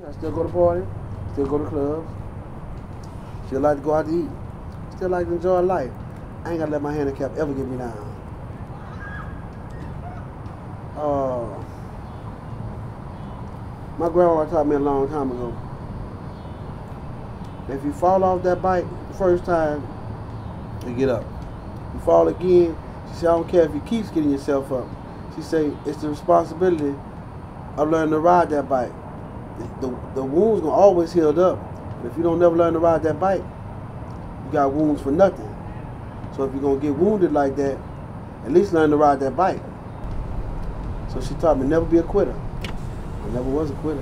I still go to party, still go to clubs, still like to go out to eat, still like to enjoy life. I ain't gotta let my handicap ever get me down. My grandma taught me a long time ago, if you fall off that bike the first time, you get up. You fall again, she said, I don't care if you keep getting yourself up. She said, it's the responsibility of learning to ride that bike. The wound's gonna always heal up. But if you don't never learn to ride that bike, you got wounds for nothing. So if you're gonna get wounded like that, at least learn to ride that bike. So she taught me never be a quitter. I never was a quitter.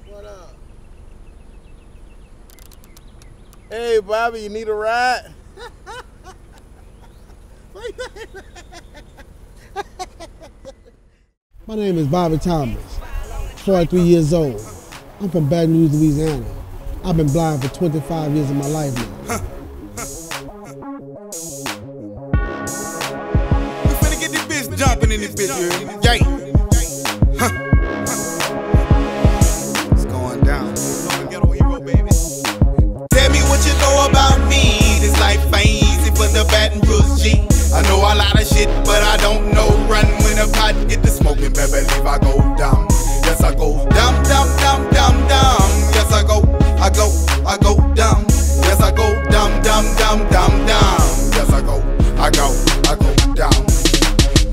What up? Hey, Bobby, you need a ride? My name is Bobby Thomas, 43 years old. I'm from Baton Rouge, Louisiana. I've been blind for 25 years of my life now. We finna get this bitch jumping in this bitch, yay! It's going down. Ghetto hero, baby. Tell me what you know about me. This life ain't easy for the Baton Rouge G. I know a lot of shit, but I don't know. Run when a pot get the smoking, better believe I go down. Yes, I go down, down, down, down, down. Yes, I go down. Yes, I go down, down, down, down, down. Yes, I go down.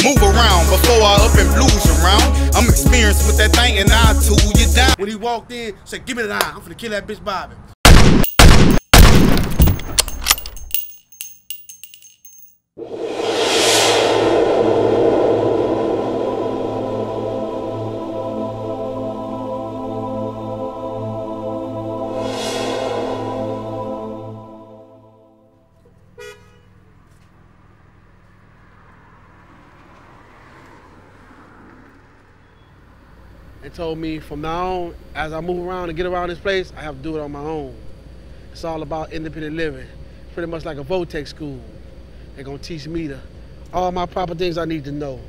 Move around before I up and blues around. I'm experienced with that thing and I'll tool you down. When he walked in, said, give me the eye. I'm finna kill that bitch Bobby. They told me from now on, as I move around and get around this place, I have to do it on my own. It's all about independent living. Pretty much like a Votech school. They're gonna teach me all my proper things I need to know.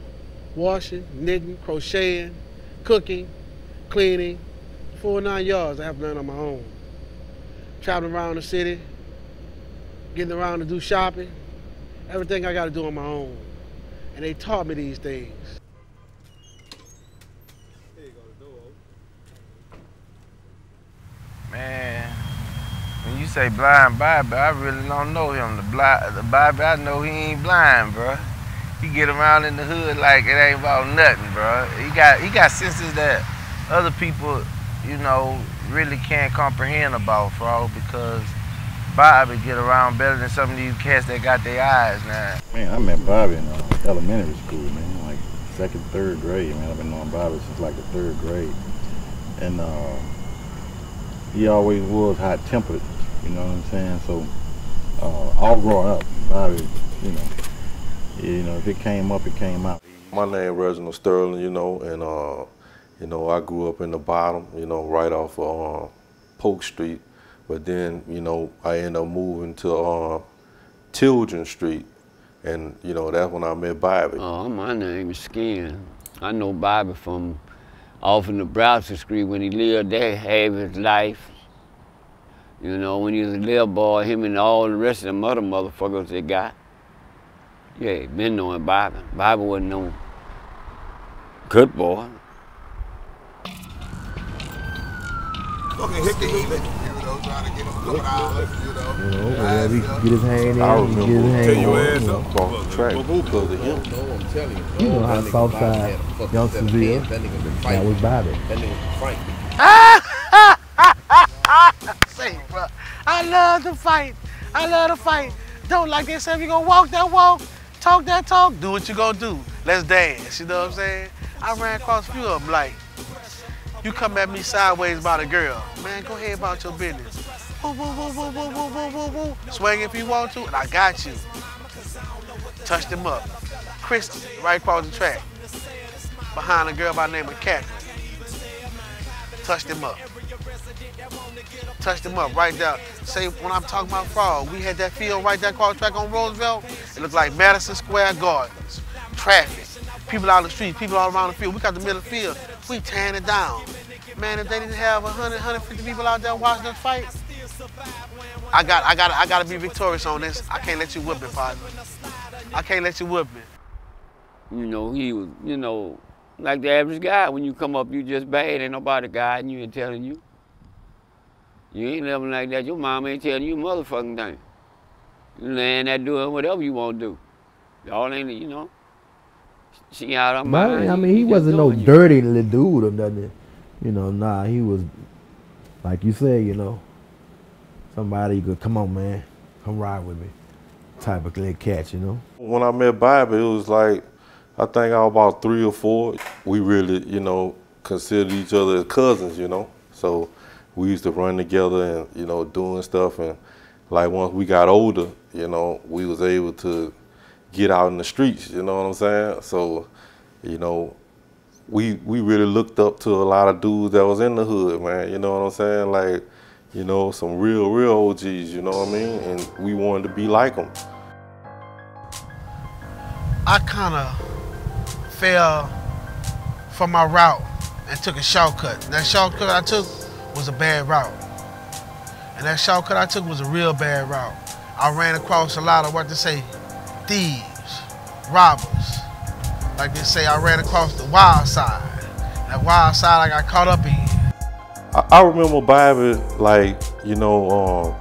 Washing, knitting, crocheting, cooking, cleaning, 4 or 9 yards I have to learn on my own. Traveling around the city, getting around to do shopping, everything I gotta do on my own. And they taught me these things. Man, when you say blind Bobby, I really don't know him. The Bobby I know, he ain't blind, bro. He get around in the hood like it ain't about nothing, bro. He got senses that other people, you know, really can't comprehend about, bro, because Bobby get around better than some of these cats that got their eyes now. Man, I met Bobby in elementary school, man, like 2nd, 3rd grade. Man, I've been knowing Bobby since like the 3rd grade. And he always was hot-tempered, you know what I'm saying? So all growing up, Bobby, you know, if it came up, it came out. My name is Reginald Sterling, you know, and I grew up in the bottom, you know, right off of Polk Street. But then, you know, I ended up moving to Children Street, and you know, that's when I met Bobby. My name is Skin. I know Bobby from off in Nebraska Street when he lived there, half his life. You know, when he was a little boy, him and all the rest of them other motherfuckers they got. Yeah, been knowing Bobby. Bobby wasn't no good boy. Okay, hit the heat. Trying to get him coming out, Whenever he get his hand in, he get his hand in. Off the track because of him. I'm telling you, bro. You know how Southside Youngstersville, that was Bobby. That nigga fight. Say, bro, I love to fight. I love to fight. Don't like they say, if you gonna walk that walk, talk that talk, do what you gonna do. Let's dance, you know what I'm saying? I ran across a few of them like, you come at me sideways about a girl, man, go ahead about your business. Woo, woo, woo, woo, woo, woo, woo, woo, woo. Swing if you want to, and I got you. Touched him up. Chris, right across the track, behind a girl by the name of Catherine. Touched him up. Touched him up right there. Say, when I'm talking about fraud, we had that field right there across the track on Roosevelt. It looked like Madison Square Gardens. Traffic, people out in the street, people all around the field. We got the middle of the field. We tearing it down. Man, if they didn't have 100, 150 people out there watching us fight, I gotta be victorious on this. I can't let you whip me, partner. I can't let you whip me. You know, he was, you know, like the average guy. When you come up, you just bad. Ain't nobody guiding you and telling you. You ain't living like that. Your mom ain't telling you a motherfucking thing. You laying there doing whatever you want to do. Y'all ain't, you know. She out of mind. I mean, he wasn't no dirty little dude or nothing. You know, nah, he was, like you said, you know, somebody you could, come on, man, come ride with me, type of little cat, you know. When I met Bobby, it was like, I think I was about 3 or 4. We really, you know, considered each other as cousins, you know. So we used to run together and, you know, doing stuff. And like once we got older, you know, we was able to get out in the streets, you know what I'm saying? So, you know, we really looked up to a lot of dudes that was in the hood, man, you know what I'm saying? Like, you know, some real OGs, you know what I mean? And we wanted to be like them. I kind of fell from my route and took a shortcut. That shortcut I took was a bad route. And that shortcut I took was a real bad route. I ran across a lot of, what they say, thieves, robbers. Like they say, I ran across the wild side. That wild side I got caught up in. I remember Bobby, like, you know,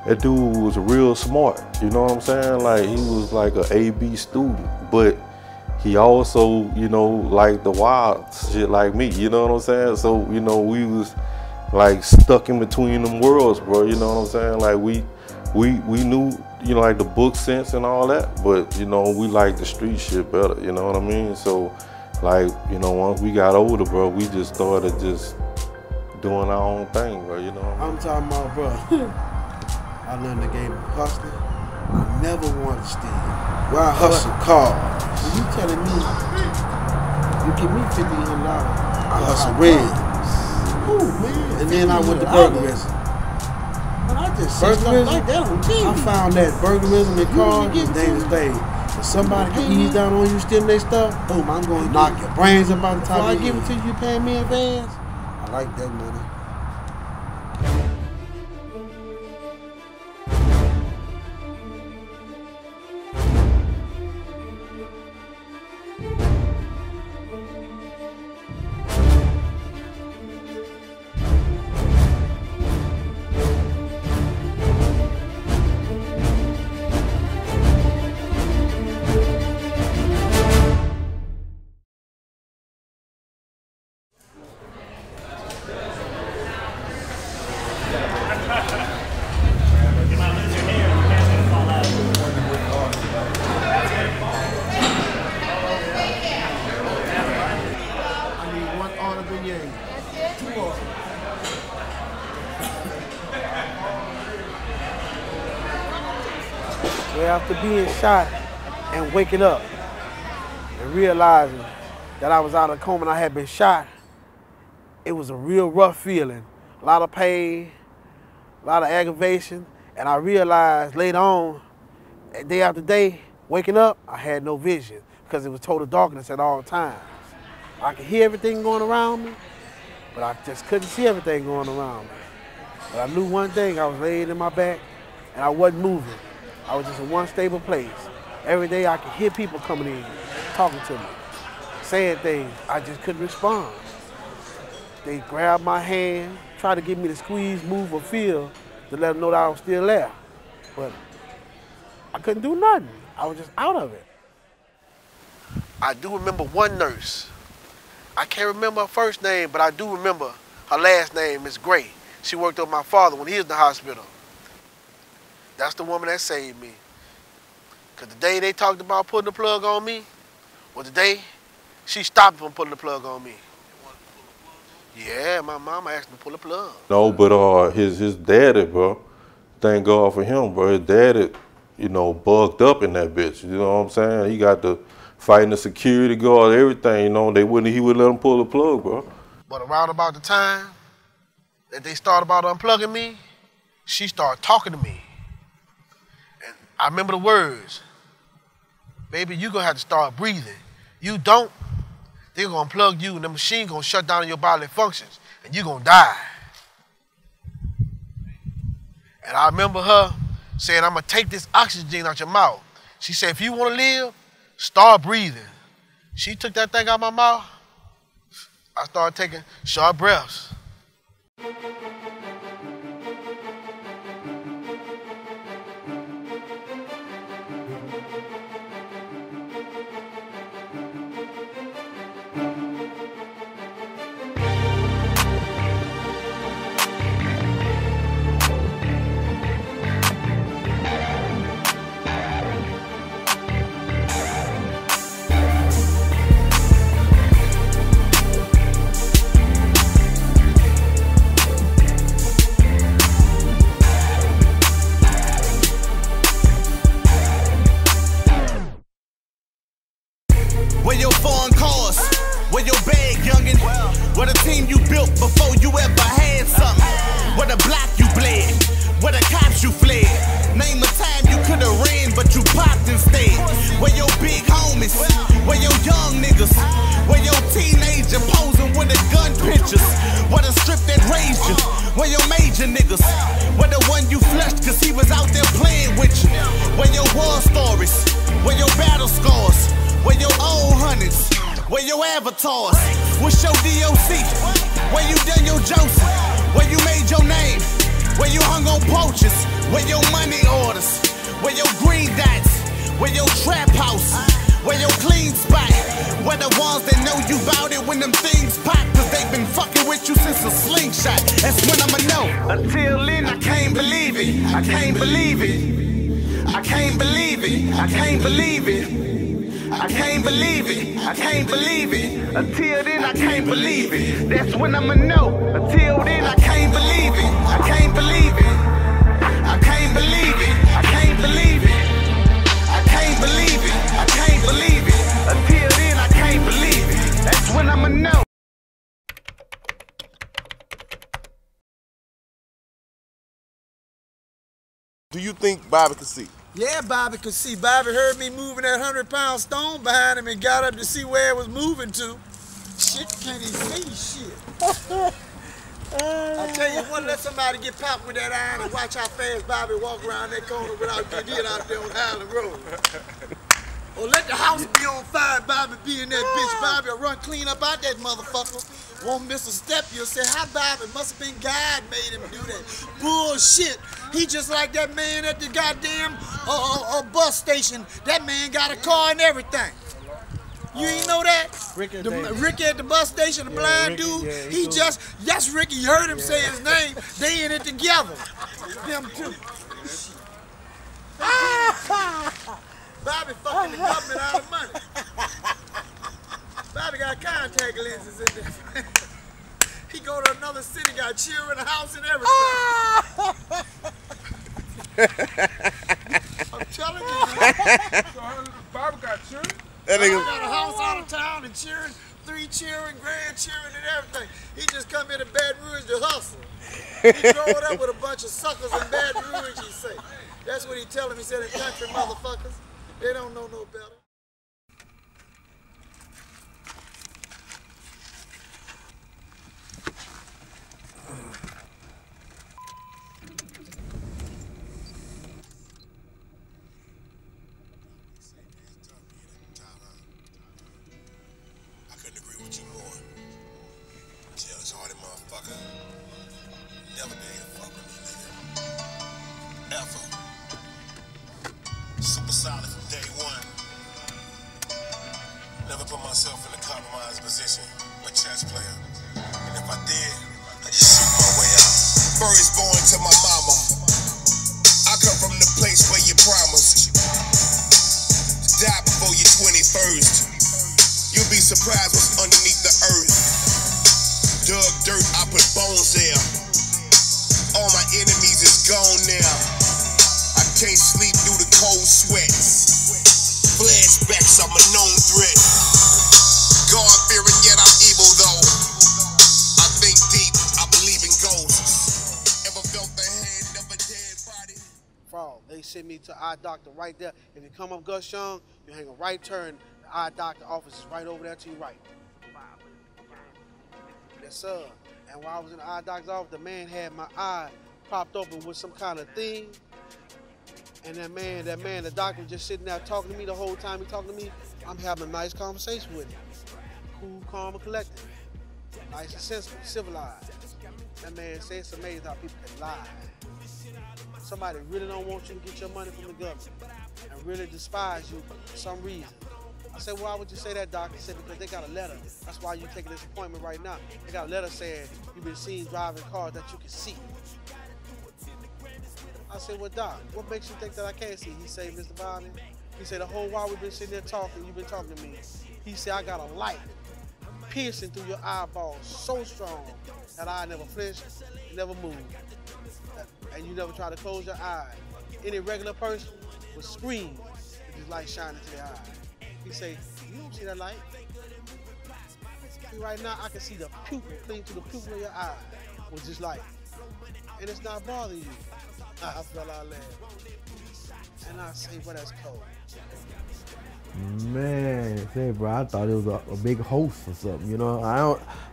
that dude was real smart, you know what I'm saying? Like, he was like an A-B student, but he also, you know, like the wild shit like me, you know what I'm saying? So, you know, we was like stuck in between them worlds, bro, you know what I'm saying? Like, we knew, you know, like the book sense and all that, but, you know, we like the street shit better, you know what I mean? So, like, you know, once we got older, bro, we just started just doing our own thing, bro, you know what I mean? I'm talking about, bro, I learned the game of hustling. I never wanted to steal. Well, I hustle cars. So you telling me, you give me $1,500, I hustle rims. Ooh, man. And then I went to burglarism. I just said stuff like that on TV. I found that burglarism in cars is a dangerous thing. If somebody can ease down on you stealing their stuff, boom, I'm going to knock your brains up on top of you. If I give it to you, you paying me in advance? I like that money. After being shot and waking up and realizing that I was out of the coma and I had been shot, it was a real rough feeling. A lot of pain, a lot of aggravation, and I realized later on, day after day, waking up, I had no vision because it was total darkness at all times. I could hear everything going around me, but I just couldn't see everything going around me. But I knew one thing, I was laid in my back and I wasn't moving. I was just in one stable place. Every day I could hear people coming in, talking to me, saying things. I just couldn't respond. They grabbed my hand, tried to get me to squeeze, move, or feel to let them know that I was still there. But I couldn't do nothing. I was just out of it. I do remember one nurse. I can't remember her first name, but I do remember her last name, Miss Gray. She worked with my father when he was in the hospital. That's the woman that saved me. Because the day they talked about putting the plug on me was the day she stopped from putting the plug on me. Yeah, my mama asked me to pull the plug. No, but his daddy, bro, thank God for him, bro. His daddy, you know, bugged up in that bitch. You know what I'm saying? He got to fighting the security guard, everything, you know. He wouldn't let him pull the plug, bro. But around about the time that they started about unplugging me, she started talking to me. And I remember the words, baby, you gonna have to start breathing. You don't, they're gonna unplug you and the machine gonna shut down your bodily functions and you're gonna die. And I remember her saying, I'm gonna take this oxygen out your mouth. She said, if you wanna live, start breathing. She took that thing out of my mouth. I started taking short breaths. Where your foreign cars? Where your bag, youngin'? Where the team you built before you ever had something? Where the block you bled? Where the cops you fled? Name a time you could've ran, but you popped instead. Where your big homies? Where your young niggas? Where your teenager posing with the gun pictures? Where the strip that raised you? Where your major niggas? Where the one you flushed cause he was out there playing with you? Where your war stories? Where your battle scars? Where your old hundreds? Where your avatars? What's your DOC? Where you done your Joseph? Where you made your name? Where you hung on poachers? Where your money orders? Where your green dots? Where your trap house? Where your clean spot? Where the ones that know you bout it when them things pop? Cause they been fucking with you since a slingshot. That's when I'ma know. Until then, I can't believe it. I can't believe it. I can't believe it. I can't believe it. I can't believe it, I can't believe it. Until then, I can't believe it. That's when I'ma know. Until then, I can't believe it. I can't believe it. I can't believe it. I can't believe it. I can't believe it. I can't believe it. Until then, I can't believe it. That's when I'ma know. Do you think Bobby could see? Yeah, Bobby could see. Bobby heard me moving that 100-pound stone behind him and got up to see where it was moving to. Shit, can't even see shit. I tell you what, let somebody get popped with that iron and watch how fast Bobby walk around that corner without getting hit out there on Highland Road. Or let the house be on fire, Bobby be in that bitch. Bobby will run clean up out that motherfucker. Won't miss a step. You'll say, how Bobby? Must have been God made him do that. Bullshit. He just like that man at the goddamn bus station. That man got a car and everything. You ain't know that? Ricky at the bus station, the blind dude. Yeah, that's Ricky. You heard him say his name. They in it together. Them two. Bobby fucking the government out of money. Bobby got contact lenses in there. He go to another city, got children, a house, and everything. I'm telling you, man. Bobby got children? Bobby got a house out of town and children, 3 children, grandchildren, and everything. He just come into Baton Rouge to hustle. He growing up with a bunch of suckers in Baton Rouge, he say. That's what he tell him. He said, the country motherfuckers, they don't know no better. Super solid from day one. Never put myself in a compromised position. A chess player. And if I did, I just shoot my way out. First born to my mama. I come from the place where you promised. Die before your 21st. You'll be surprised what's underneath the earth. Dug dirt, I put bones there. All my enemies is gone now. I can't sleep through the cold sweats. Flashbacks, I'm a known threat. God-fearing, yet I'm evil though. I think deep, I believe in ghosts. fraud. They sent me to eye doctor right there. If you come up Gus Young, you hang a right turn. The eye doctor office is right over there to your right. Yes, sir. And while I was in the eye doctor's office, the man had my eye propped open with some kind of thing. And that man, the doctor was just sitting there talking to me the whole time he talking to me. I'm having a nice conversation with him. Cool, calm, and collected. Nice and sensible, civilized. That man said it's amazing how people can lie. Somebody really don't want you to get your money from the government and really despise you for some reason. I said, why would you say that, doctor? He said, because they got a letter. That's why you're taking this appointment right now. They got a letter saying you've been seen driving cars that you can see. I said, well, doc, what makes you think that I can't see? He said, Mr. Bowden, he said, the whole while we've been sitting there talking, you've been talking to me. He said, I got a light piercing through your eyeball so strong that I never flinched, never moved. And you never try to close your eye. Any regular person would scream with this light shining to their eye. He say, you don't see that light? See, right now, I can see the pupil, clean through the pupil of your eye with this light. And it's not bothering you. I fell out laughing. And I say, well, that's cold. Man, say, bro, I thought it was a big host or something, you know.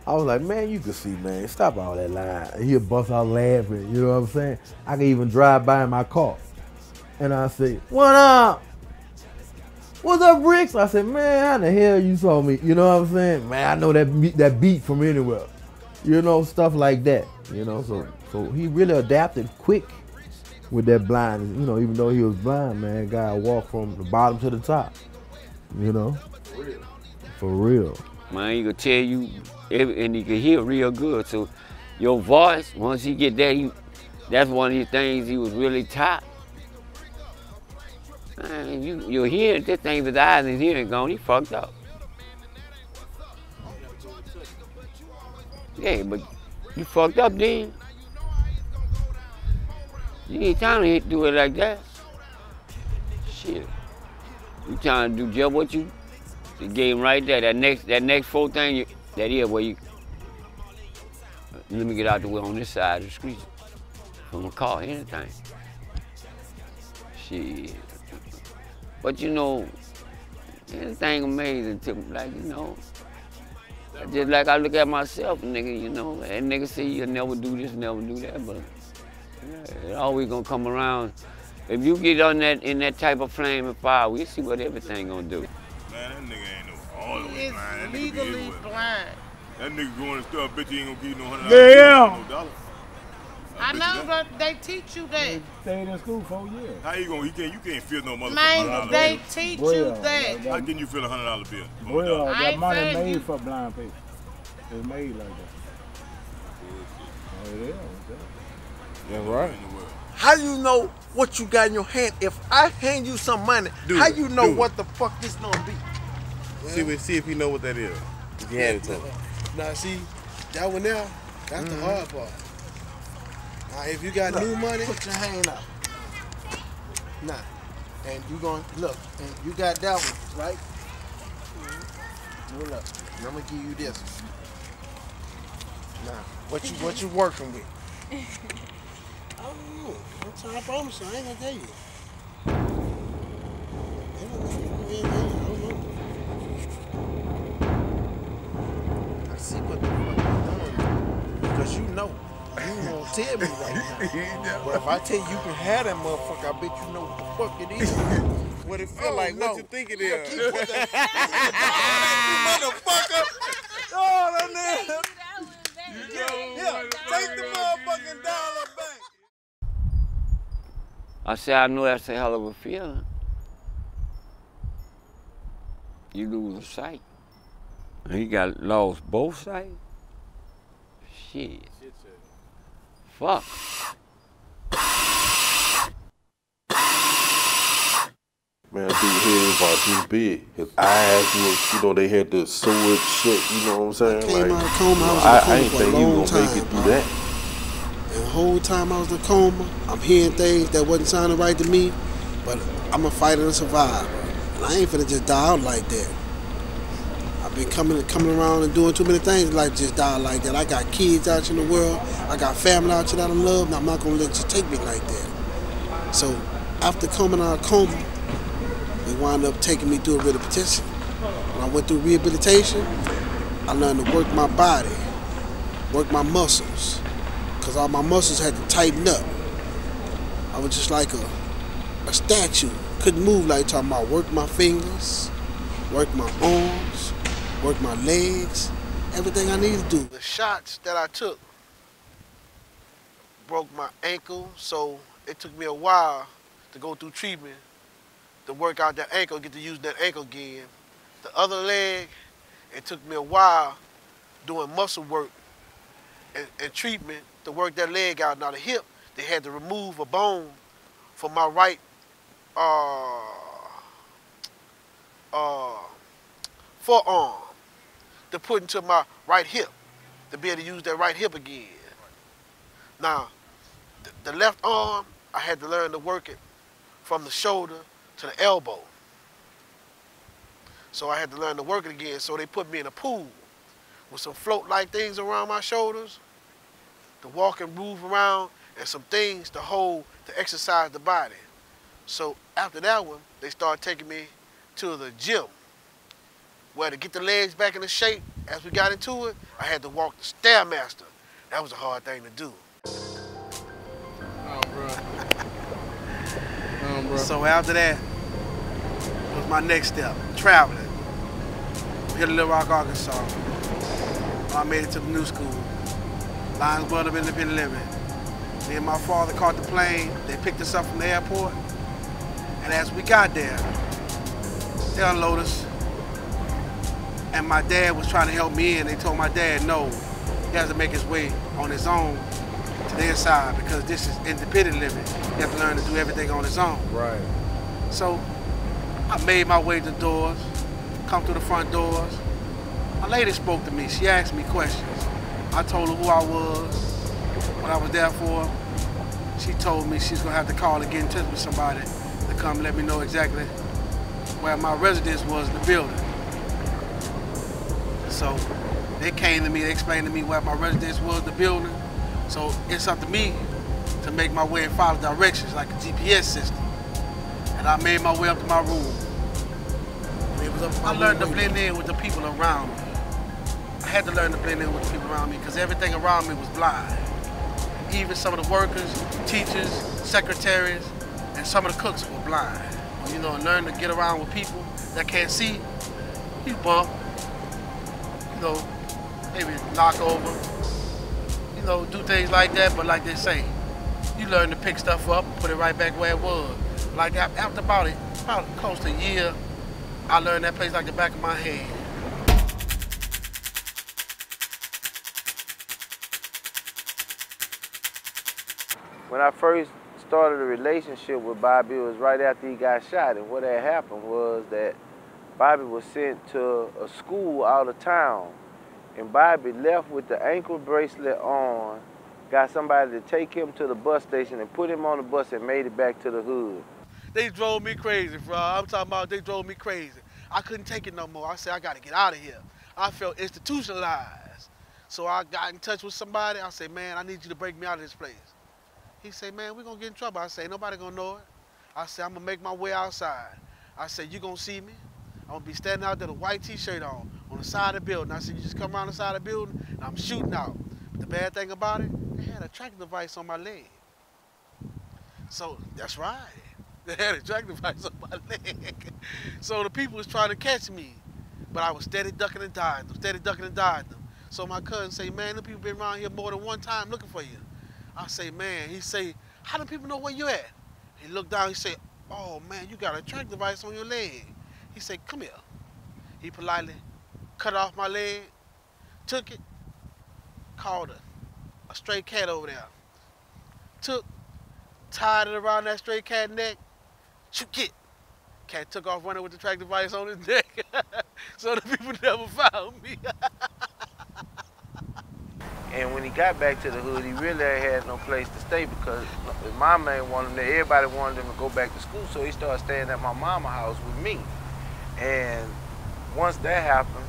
I was like, man, you can see, man, stop all that lying. He'll bust out laughing, you know what I'm saying? I can even drive by in my car. And I say, what up? What's up, Bricks? I said, man, how the hell you saw me? You know what I'm saying? Man, I know that beat from anywhere. You know, stuff like that. You know, so he really adapted quick with that blindness. You know, even though he was blind, man, guy walked from the bottom to the top. You know? For real. For real. Man, he could tell you, and he could hear real good. So your voice, once he get that, that's one of the things he was really taught. Man, you hear this thing with the eyes and hearing gone, he fucked up. Yeah, but you fucked up then. You ain't trying to do it like that. Shit. You trying to do just what you gave him right there. That next four thing, that is where you, let me get out the way on this side of the street. From a car, anything. Shit. But you know, anything amazing to me, like, you know. Just like I look at myself, nigga, you know, that nigga say you'll never do this, never do that, but yeah, it always gonna come around. If you get on in that type of flame and fire, we'll see what everything gonna do. Man, that nigga ain't no all the way He is blind. That legally blind. That nigga going to store, I bet you ain't gonna give you no $100. Yeah. No dollar. I know, but they teach you that. Stayed in school 4 years. How you gonna? You can't feel no motherfucking Man, $100 they bill. teach Well, you that. How can you feel a $100 bill? Well, I that ain't money saying made you- for blind people. It's made like that. Oh, it is. That's right. How you know what you got in your hand? If I hand you some money, Do how it, you know do it. what the fuck this gonna be? See if you know what that is. If you hand it to him. Now see, that one there, that's the hard part. Now if you got new money, Put your hand up. Now, and you gonna look, and you got that one, right? Hold up. And I'm gonna give you this one. Now, what you working with? I don't know. I'm trying to promise you, I ain't gonna tell you. I see what the fuck you're doing. Because you know. You won't tell me right now. But if I tell you can have that motherfucker, I bet you know what the fuck it is. What it feel like? no. What you think it is? Keep putting that motherfucker. Oh, that nigga. Yeah, take the motherfucking dollar back. I said, I know that's a hell of a feeling. You lose sight. And he got lost both sight. Shit. Fuck. Man, dude head about this big. His eyes was, you know, they had the sword shit, you know what I'm saying? Came out of coma, I I ain't was in think a he coma was for a gonna make it long through time. that. And the whole time I was in a coma, I'm hearing things that wasn't sounding right to me, but I'm a fighter and survive. And I ain't finna just die out like that. I've been coming around and doing too many things like just die like that. I got kids out in the world. I got family out here that I love, and I'm not gonna let you take me like that. So After coming out of coma, they wound up taking me through a rehabilitation. When I went through rehabilitation, I learned to work my body, work my muscles, because all my muscles had to tighten up. I was just like a statue. Couldn't move like talking about work my fingers, work my arms, work my legs, everything I needed to do. The shots that I took broke my ankle, so it took me a while to go through treatment to work out that ankle, get to use that ankle again. The other leg, it took me a while doing muscle work and treatment to work that leg out. Now the hip, they had to remove a bone from my right forearm to put into my right hip to be able to use that right hip again. Now, the left arm, I had to learn to work it from the shoulder to the elbow. So I had to learn to work it again. So they put me in a pool with some float-like things around my shoulders to walk and move around, and some things to hold to exercise the body. So after that one, they started taking me to the gym, where to get the legs back into shape, as we got into it, I had to walk the Stairmaster. That was a hard thing to do. Oh, bro. So after that was my next step, traveling. Hit Little Rock, Arkansas. I made it to the new school, Lions Club of Independent Living. Me and my father caught the plane. They picked us up from the airport. And as we got there, they unloaded us. And my dad was trying to help me in. They told my dad, no, he has to make his way on his own to the inside, because this is independent living. You have to learn to do everything on his own. Right. So I made my way to the doors, come through the front doors. My lady spoke to me. She asked me questions. I told her who I was, what I was there for. She told me she's gonna have to call and get in touch with somebody to come let me know exactly where my residence was in the building. So they came to me, they explained to me where my residence was in the building. So it's up to me to make my way and follow directions like a GPS system. And I made my way up to my room. I learned to blend in with the people around me. I had to learn to blend in with the people around me because everything around me was blind. Even some of the workers, teachers, secretaries, and some of the cooks were blind. You know, learn to get around with people that can't see, you bump, you know, maybe knock over, you know, do things like that, but like they say, you learn to pick stuff up and put it right back where it was. Like after about close to a year, I learned that place like the back of my hand. When I first started a relationship with Bobby, it was right after he got shot. And what had happened was that Bobby was sent to a school out of town. And Bobby left with the ankle bracelet on, got somebody to take him to the bus station and put him on the bus and made it back to the hood. They drove me crazy, bro. I'm talking about they drove me crazy. I couldn't take it no more. I said, I gotta get out of here. I felt institutionalized. So I got in touch with somebody. I said, man, I need you to break me out of this place. He said, man, we're gonna get in trouble. I said, nobody gonna know it. I said, I'm gonna make my way outside. I said, you gonna see me. I'm gonna be standing out there with a white t-shirt on the side of the building. I said, you just come around the side of the building and I'm shooting out. But the bad thing about it, they had a tracking device on my leg. So that's right. They had a tracking device on my leg. So the people was trying to catch me, but I was steady ducking and dodging them, steady ducking and dodging them. So my cousin say, man, the people been around here more than one time looking for you. I say, man, he say, how do people know where you at? He looked down, he said, oh man, you got a tracking device on your leg. He said, come here. He politely cut off my leg, took it, called a stray cat over there. Tied it around that stray cat neck, shoot, get. Cat took off running with the tracking device on his neck. So the people never found me. And when he got back to the hood, he really had no place to stay because his mama ain't want him there. Everybody wanted him to go back to school, so he started staying at my mama's house with me. And once that happened,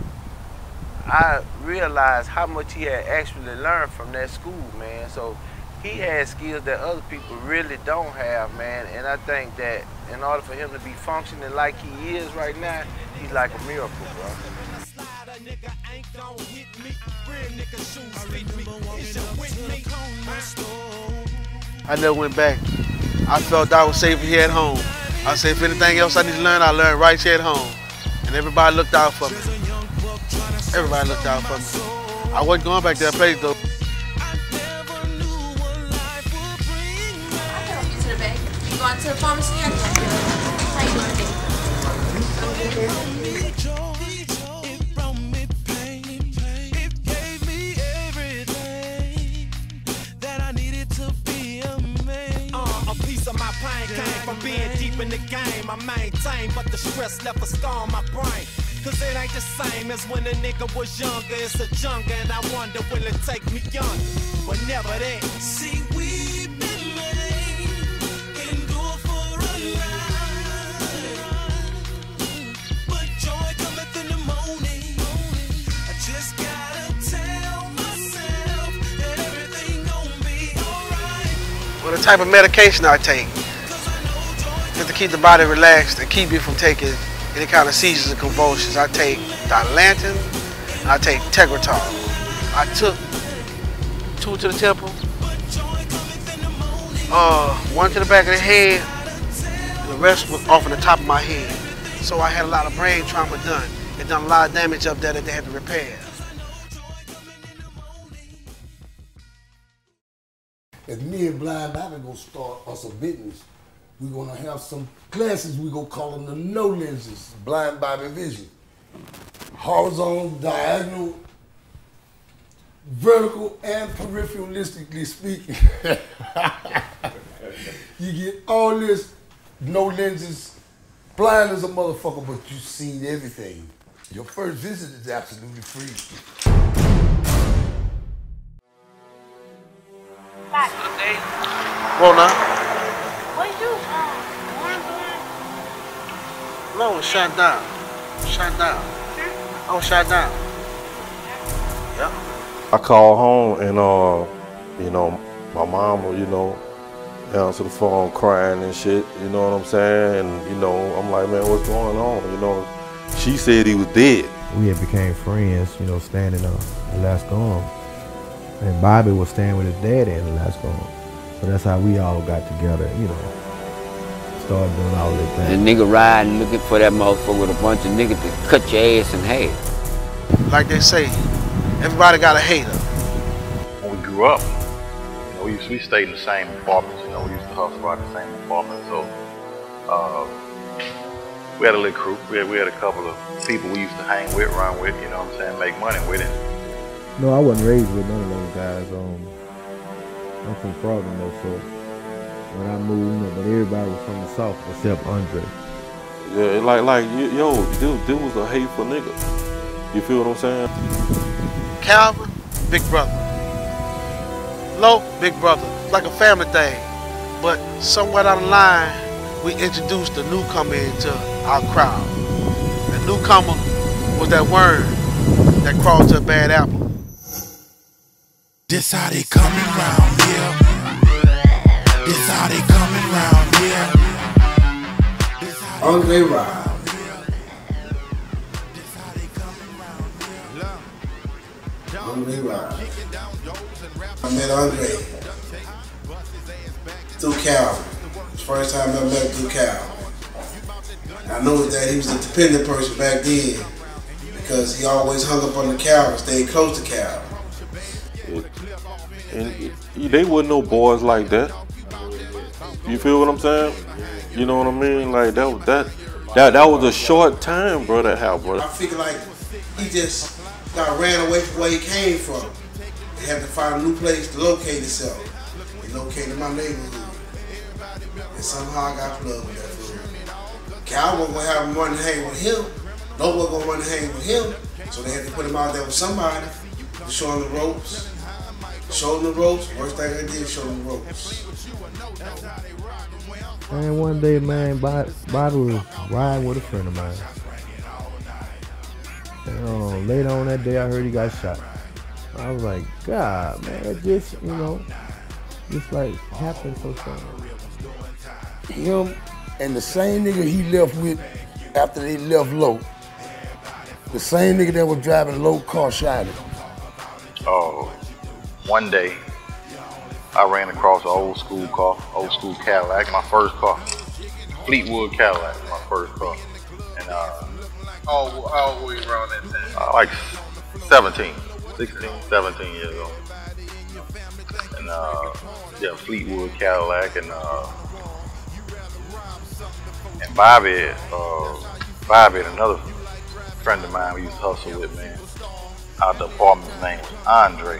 I realized how much he had actually learned from that school, man. So he has skills that other people really don't have, man. And I think that in order for him to be functioning like he is right now, he's like a miracle, bro. I never went back. I felt I was safe here at home. I said, if anything else I need to learn, I learned right here at home. And everybody looked out for me. Everybody looked out for me. I wasn't going back to that place, though. You going to the pharmacy? How you doing? A piece of my pain came from being deep in the game. I maintain, but the stress left a scar on my brain. Cause it ain't the same as when a nigga was younger. It's a jungle, and I wonder will it take me younger? But never that. See, we've been made, endure for a life. But joy cometh in the morning. I just gotta tell myself that everything gon' be alright. Well, the type of medication I take is to keep the body relaxed and keep you from taking any kind of seizures and convulsions. I take Dilantin, I take Tegretol. I took 2 to the temple, 1 to the back of the head, and the rest was off of the top of my head. So I had a lot of brain trauma done. It done a lot of damage up there that they had to repair. If me and Blind Bobby gonna start us a business, we're gonna have some classes, we gonna call them the no lenses, Blind Bobby vision. Horizontal, diagonal, vertical, and peripheralistically speaking. You get all this, no lenses, blind as a motherfucker, but you seen everything. Your first visit is absolutely free. Come on now. What you No, I was shot down. Shot down. I was shot down. Yep. I called home and, you know, my mama, you know, answered the phone crying and shit, you know what I'm saying? And, you know, I'm like, man, what's going on? You know, she said he was dead. We had became friends, you know, staying in Alaska. And Bobby was staying with his daddy in Alaska. So that's how we all got together, you know. Started doing all this thing. The nigga riding looking for that motherfucker with a bunch of niggas to cut your ass in half. Like they say, everybody got a hater. When we grew up, you know, we stayed in the same apartments, you know, we used to hustle out the same apartment. So we had a little crew. We had a couple of people we used to hang with, run with, you know what I'm saying, make money with it. No, I wasn't raised with none of those guys. I'm from Frogman though, so when I moved, you know, but everybody was from the South except Andre. Yeah, like yo, this was a hateful nigga. You feel what I'm saying? Calvin, big brother. Lo, big brother. It's like a family thing. But somewhere down the line, we introduced a newcomer into our crowd. The newcomer was that worm that crawled to a bad apple. This how they coming round here. This how they coming round here. Andre Ride. Andre Ride. I met Andre through Cal. First time I met him through Cal. I know that he was a dependent person back then because he always hung up on the Cal and stayed close to Cal. And they wasn't no boys like that. You feel what I'm saying? You know what I mean? Like that was a short time, bro. That house, bro. I figure like he just got ran away from where he came from. He had to find a new place to locate himself. He located in my neighborhood, and somehow I got plugged with that fool. Cal wasn't gonna have him run and hang with him. No one gonna run and hang with him. So they had to put him out there with somebody to show him the ropes. Show him the ropes. Worst thing I did, show him the ropes. Man, one day, man, Bobby was riding with a friend of mine. And, later on that day, I heard he got shot. I was like, God, man, just, you know, Just like happened so fast. Him and the same nigga he left with after they left Low, the same nigga that was driving Low car shot him. Oh, one day I ran across an old school car, old school Cadillac, my first car. Fleetwood Cadillac, my first car. And how old were you around that time? like 16, 17 years old. And yeah, Fleetwood Cadillac, and Bobby, and another friend of mine we used to hustle with, man, out the apartment. His name was Andre.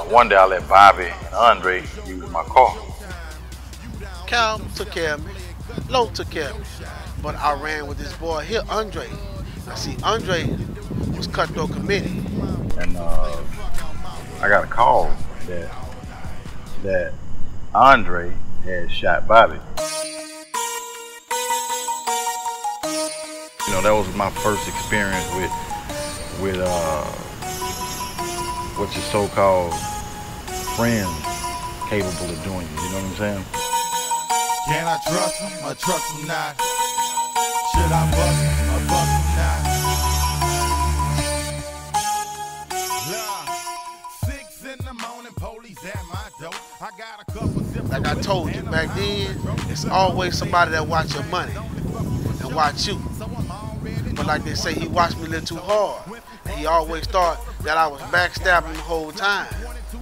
One day I let Bobby and Andre use my car. Cal took care of me. Low took care of me. But I ran with this boy here, Andre. I see Andre was cutthroat committee. And I got a call that Andre had shot Bobby. You know, that was my first experience with what your so-called friends capable of doing you. You know what I'm saying? Can I trust him or trust him not? Should I bust him or bust him not? 6 in the morning, police at my door. I got a couple zips. Like I told you, back then, it's always somebody that watch your money and watch you. But like they say, he watched me a little too hard. And he always thought that I was backstabbing the whole time.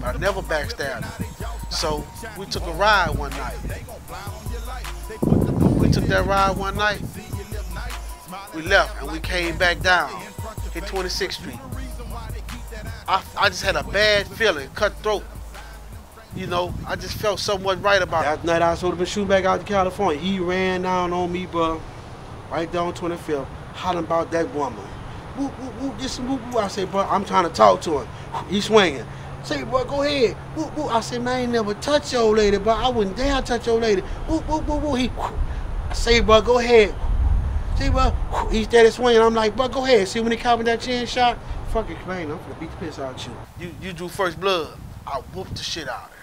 But I never backstabbed him. So we took a ride one night. We took that ride one night. We left and we came back down, hit 26th Street. I just had a bad feeling, cutthroat. You know, I just felt somewhat right about it. That night I was supposed to be shooting back out to California. He ran down on me, bro, right down 25th, hollering about that woman. Whoop, whoop, whoop, this and whoop, whoop. I said, bro, I'm trying to talk to him. He swinging. Say, bro, go ahead. Whoop, whoop. I said, man, I ain't never touch your lady, bro. I wouldn't dare touch your lady. Whoop, whoop, whoop, whoop. I say, bro, go ahead. See, bro, he started swinging. I'm like, bro, go ahead. See, when he caught me that chin shot, fucking explain, I'm finna beat the piss out of you. You drew first blood. I whooped the shit out of him.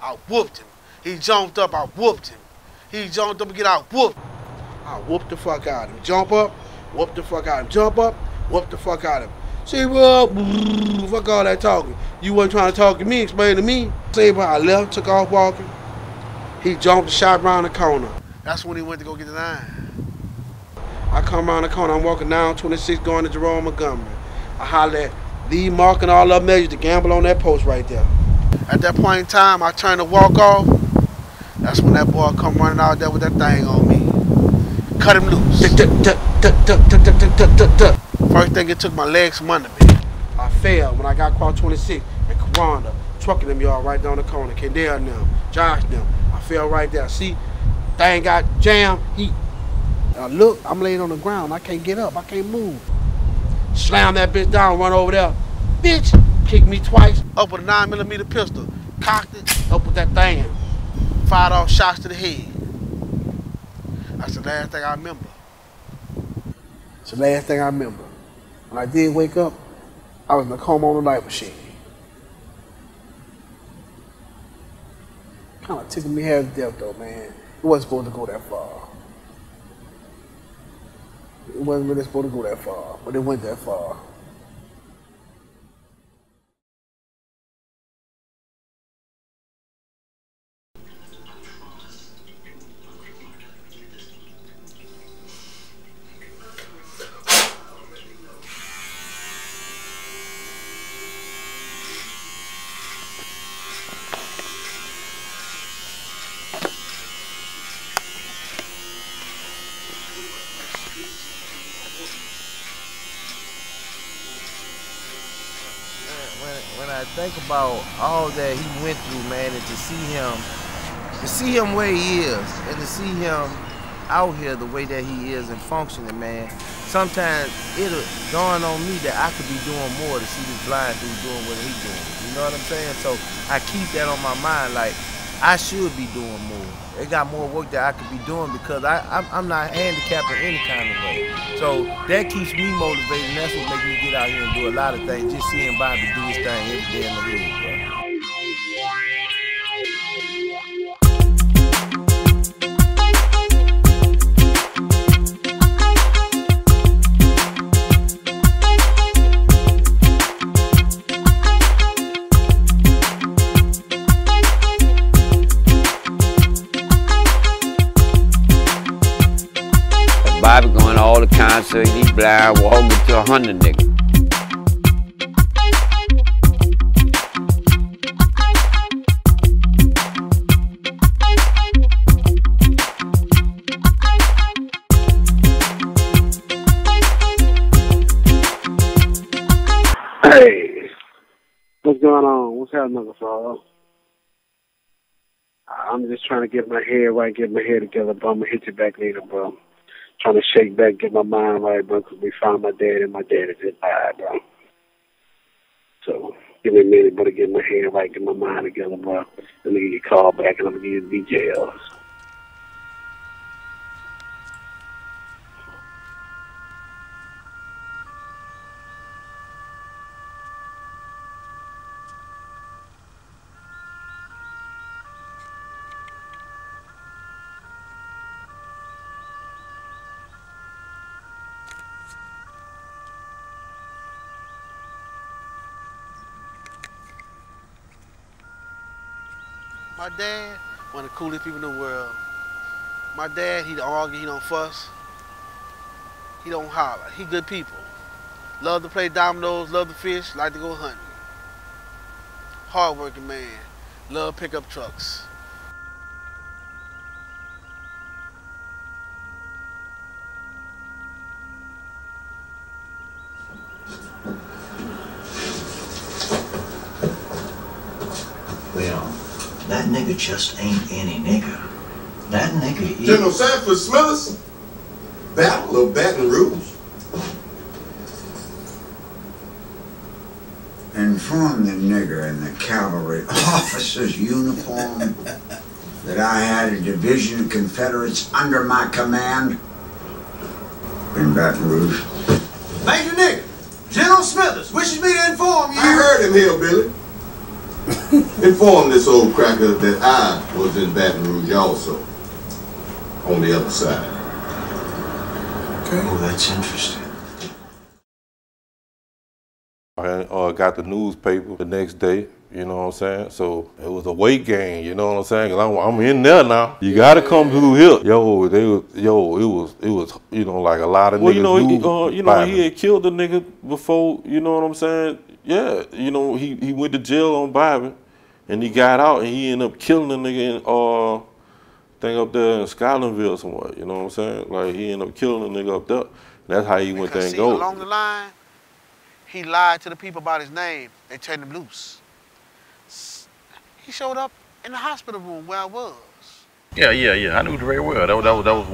I whooped him. He jumped up, I whooped him. He jumped up and get out, whooped. I whooped the fuck out of him. Jump up, whoop the fuck out of him. Jump up, whoop the fuck out of him. See, bro, fuck all that talking. You wasn't trying to talk to me, explain to me. See, bro, I left, took off walking. He jumped and shot around the corner. That's when he went to go get the 9. I come around the corner, I'm walking down 26 going to Jerome Montgomery. I holler at Lee Mark and all up measures to gamble on that post right there. At that point in time, I turned to walk off. That's when that boy come running out there with that thing on me. Cut him loose. First thing, it took my legs from under me. I fell when I got across 26 and Kawanda, trucking them y'all right down the corner. Kendall and them, Josh them. I fell right there. See, thing got jammed. Look, I'm laying on the ground. I can't get up. I can't move. Slam that bitch down, run over there. Bitch, kicked me twice. Up with a 9mm pistol. Cocked it, up with that thing. Fired off shots to the head. That's the last thing I remember. It's the last thing I remember. When I did wake up, I was in a coma on the light machine. Kind of tickled me half to death though, man. It wasn't supposed to go that far. It wasn't really supposed to go that far, but it went that far. When I think about all that he went through, man, and to see him where he is, and to see him out here the way that he is and functioning, man, sometimes it'll dawn on me that I could be doing more to see this blind dude doing what he's doing. You know what I'm saying? So I keep that on my mind, like, I should be doing more. They got more work that I could be doing because I'm not handicapped in any kind of way. So that keeps me motivated, and that's what makes me get out here and do a lot of things, just seeing Bobby do his thing every day in the hood, bro. concert, he blind, walking to 100 niggas. Hey, what's going on? What's happening, fellas? I'm just trying to get my head right, get my head together, bro. I'm gonna hit you back later, bro. Trying to shake back, get my mind right, bro, because we found my dad and my dad is just died, bro. So, give me a minute, bro, to get my head right, get my mind together, bro. Let me get your call back and I'm gonna give you the details. My dad, one of the coolest people in the world. My dad, he don't argue, he don't fuss. He don't holler. He good people. Love to play dominoes, love to fish, like to go hunting. Hard-working man. Love pickup trucks. Well, that nigga just ain't any nigga. That nigga is... General Sanford Smithers, Battle of Baton Rouge. Inform the nigger in the cavalry officer's uniform that I had a division of Confederates under my command in Baton Rouge. Major nigga, General Smithers wishes me to inform you. I heard him, Hillbilly. Inform this old cracker that I was in Baton Rouge also, on the other side. Okay. Oh, that's interesting. I got the newspaper the next day, you know what I'm saying? So it was a weight gain, you know what I'm saying? 'Cause I'm in there now. You gotta come through here. It was, you know, like a lot of niggas. Well, you know, he had killed a nigga before, you know what I'm saying? Yeah, you know, he went to jail on Bobby, and he got out, and he ended up killing a nigga in, thing up there in Scotlandville somewhere, you know what I'm saying? Like, he ended up killing a nigga up there. That's how he went there and go. Along the line, he lied to the people about his name. They turned him loose. He showed up in the hospital room where I was. Yeah. I knew very well. That was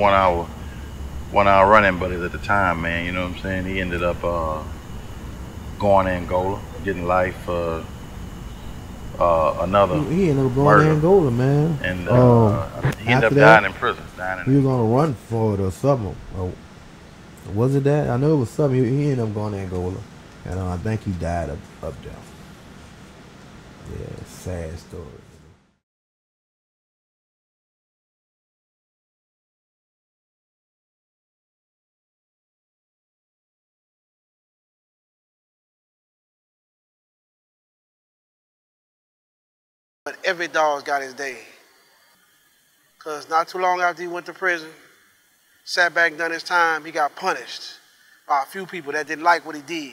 1 hour running buddies at the time, man. You know what I'm saying? He ended up going to Angola, getting life for another He ended up going murder. to Angola, man. And he ended up dying in prison. He was on a run for it or something. Was it that? I know it was something. He ended up going to Angola. And I think he died up there. Yeah, sad story. But every dog's got his day. Because not too long after he went to prison, sat back and done his time, he got punished by a few people that didn't like what he did.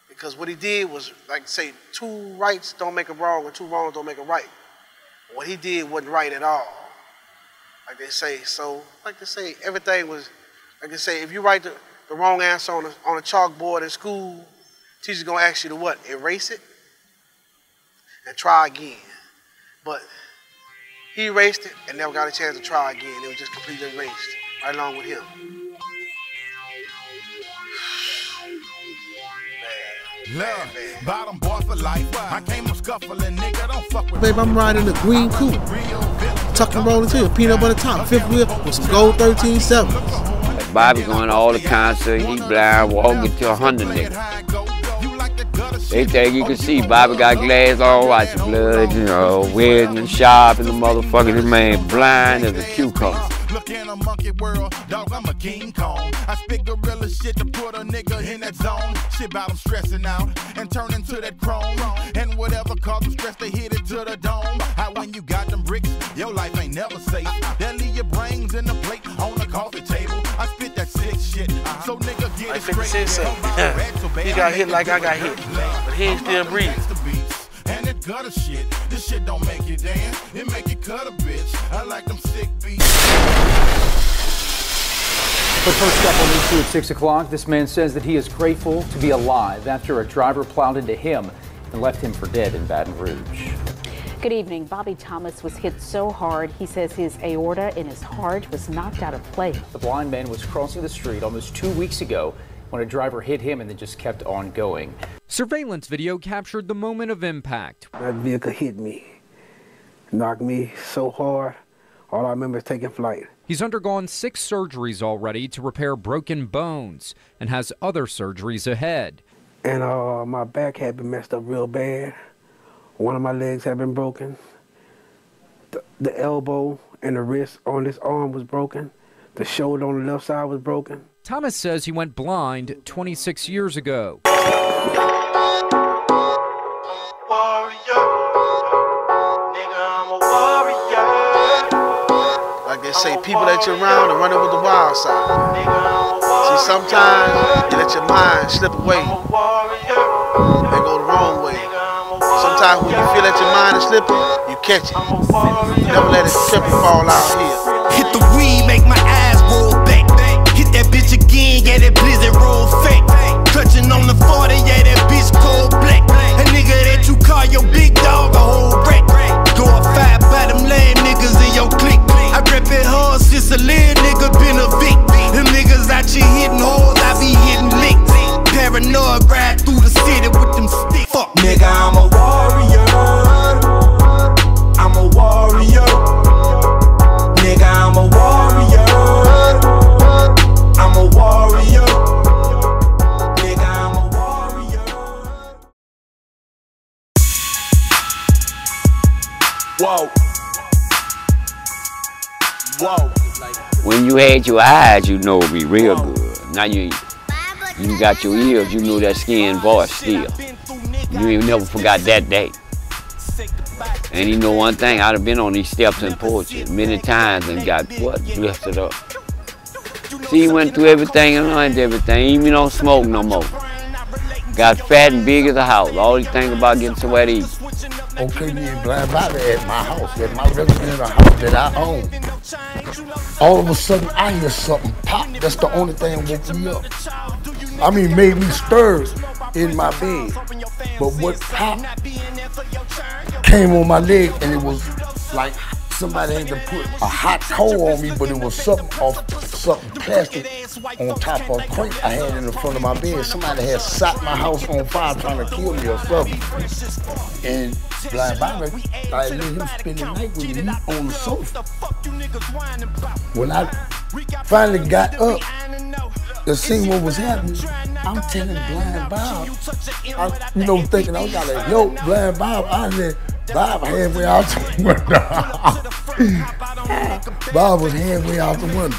Because what he did was, like, say, 2 rights don't make a wrong and 2 wrongs don't make a right. What he did wasn't right at all, like they say. So, like they say, everything was, like they say, if you write the wrong answer on a chalkboard in school, teacher's gonna ask you to what? Erase it and try again. But he erased it and never got a chance to try again. It was just completely erased, right along with him. Love, bottom boy for life. I came from scuffling, nigga. Don't fuck with Babe, I'm riding a green coupe. Tuck and roll too, peanut butter top, 5th wheel with some gold 13.7s. Bobby going to all the concerts, he blind, walking to 100 niggas. They think you can see Bobby got glass all watching blood, you know, weird and sharp and the motherfucker, this man blind as a cucumber. Look in a monkey world, dog, I'm a King Kong. I spit gorilla shit to put a nigga in that zone. Shit about him stressing out and turning to that chrome. And whatever cause them stress, they hit it to the dome. How when you got them bricks, your life ain't never safe. They'll leave your brains in the plate on the coffee table. I spit that 6 Like 50 Cent said, he got hit like I got hit, but he ain't still breathing. And that gutter shit, this shit don't make you dance, it make you cut a bitch. I like them sick beats. For first up on News 2 at 6 o'clock, this man says that he is grateful to be alive after a driver plowed into him and left him for dead in Baton Rouge. Good evening. Bobby Thomas was hit so hard, he says his aorta in his heart was knocked out of place. The blind man was crossing the street almost 2 weeks ago when a driver hit him and then just kept on going. Surveillance video captured the moment of impact. That vehicle hit me, knocked me so hard, all I remember is taking flight. He's undergone 6 surgeries already to repair broken bones and has other surgeries ahead. And my back had been messed up real bad. One of my legs had been broken. The elbow and the wrist on this arm was broken. The shoulder on the left side was broken. Thomas says he went blind 26 years ago. Like they say, people that you're around are running with the wild side. See, sometimes you let your mind slip away and go the wrong way. Sometimes when you feel that your mind is slipping, you catch it. Never let it slip and fall out here. Hit the weed, make my eyes roll back. Hit that bitch again, yeah, that blizzard roll fake. Touching on the 40, yeah, that bitch cold black. A nigga that you call your big dog, a whole wreck. Go a 5 by them lame niggas in your clique. I rep it hard since a little nigga been a vic. Them niggas out here hitting holes, I be hitting licks. Paranoid, ride through the city with them sticks. Fuck, nigga, I'm a warrior. I'm a warrior. Nigga, I'm a warrior. I'm a warrior. Nigga, I'm a warrior. Whoa. Whoa. When you had your eyes, you know it be real good. Now you got your ears, you know that skin voice still. You ain't never forgot that day. And you know one thing, I'd have been on these steps and porches many times and got what? Lifted up. See, he went through everything and learned everything. Even don't smoke no more. Got fat and big as a house. All he think about getting somewhere to eat. Okay, me and Blind Bobby at my house, at my residential house that I own. All of a sudden, I hear something pop. That's the only thing that woke me up. I mean, made me stir in my bed. But what popped came on my leg, and it was like somebody had to put a hot coal on me, but it was something plastic on top of a crate I had in the front of my bed. Somebody had set my house on fire trying to kill me or something. And Blind Bobby, I let him spend the night with me on the sofa. When I finally got up to see what was happening, I'm telling Blind Bob, thinking I got to help Blind Bob. I said, Bob halfway out the window. Bob was halfway out the window.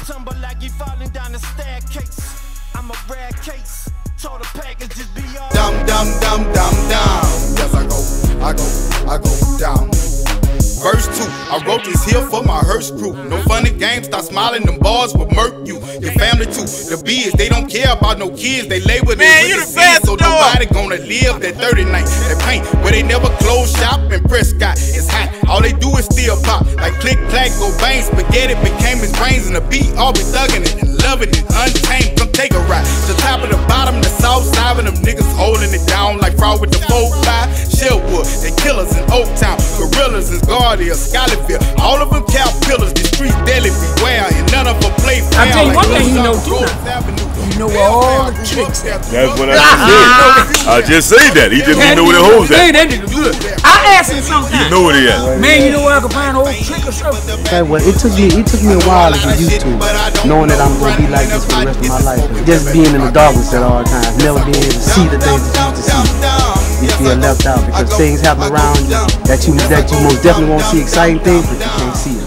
Dumb, dumb, dumb, dumb, dumb. Yes, I go down. Verse 2, I wrote this here for my hearse crew. No funny games, stop smiling, them bars will murk you. Your family too, the bees, they don't care about no kids. They label them with the seeds, so nobody gonna live that 30 night. That paint, where they never close shop in Prescott. It's hot, all they do is still pop. Like click, clack, go bang, spaghetti became his brains. And the beat, all be thugging it and loving it, untamed. Come take a ride. The top of the bottom, the south side, and them niggas holding it down like fraud with the 4-5. Shellwood, they killers in Oaktown, gorillas is Guardia, Skylerville. All of them cap pillars, the streets daily beware, and none of them play fair. I tell you one thing you know too. You know where all the tricks at. That's what I just said. I just said that. He just didn't know where the hoes at. That nigga good. I asked him sometimes. You know where he at. Man, you know where I can find a whole trick or something. Okay, well, it took me a while to get used to it, knowing that I'm gonna be like this for the rest of my life. Just being in the darkness at all times, never being able to see the things that you used to see. You feel left out because things happen around you that you most definitely won't see exciting things, but you can't see it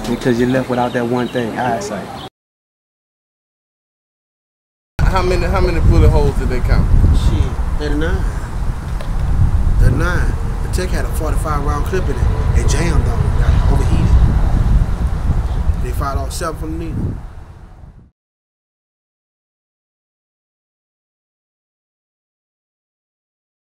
because you're left without that one thing, eyesight. How many bullet holes did they count? Shit, 39. 39. The tech had a 45-round clip in it. It jammed on it, got overheated. They fired off 7 from the needle.